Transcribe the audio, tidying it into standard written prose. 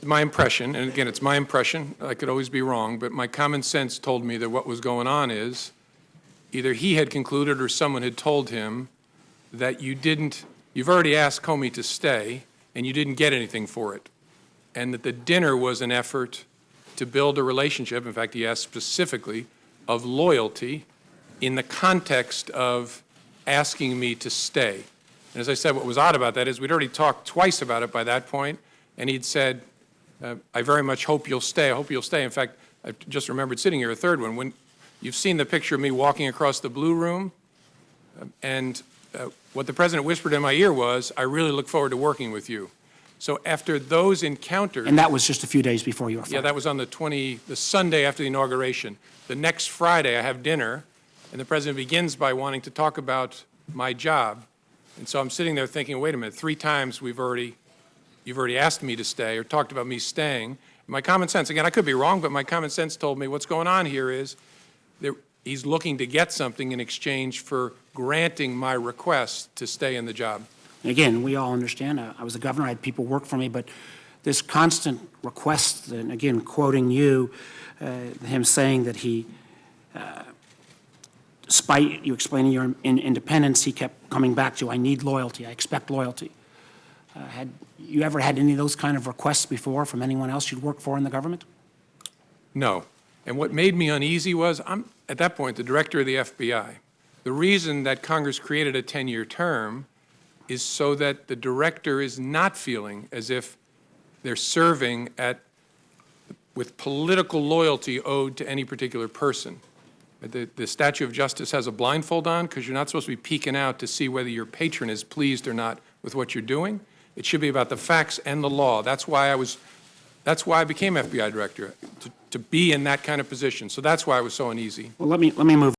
my impression, and again, it's my impression, I could always be wrong, but my common sense told me that what was going on is either he had concluded or someone had told him that you've already asked Comey to stay and you didn't get anything for it, and that the dinner was an effort to build a relationship. In fact, he asked specifically of loyalty in the context of asking me to stay. And as I said, what was odd about that is we'd already talked twice about it by that point, and he'd said, I very much hope you'll stay. I hope you'll stay. In fact, I just remembered sitting here a third one. When you've seen the picture of me walking across the blue room, and what the president whispered in my ear was, I really look forward to working with you. So after those encounters— And that was just a few days before you were fired. Yeah, that was on the Sunday after the inauguration. The next Friday, I have dinner, and the president begins by wanting to talk about my job. And so I'm sitting there thinking, wait a minute, 3 times you've already asked me to stay or talked about me staying. My common sense, again, I could be wrong, but my common sense told me what's going on here is he's looking to get something in exchange for granting my request to stay in the job. Again, we all understand. I was a governor. I had people work for me. But this constant request, and again, quoting you, him saying that he, despite you explaining your independence, he kept coming back to, I need loyalty. I expect loyalty. Had you ever had any of those kind of requests before from anyone else you'd worked for in the government? No. And what made me uneasy was I'm, at that point, the director of the FBI. The reason that Congress created a 10-year term is so that the director is not feeling as if they're serving with political loyalty owed to any particular person. The statue of justice has a blindfold on because you're not supposed to be peeking out to see whether your patron is pleased or not with what you're doing. It should be about the facts and the law. That's why I became FBI director, to be in that kind of position. So that's why I was so uneasy. Well, let me move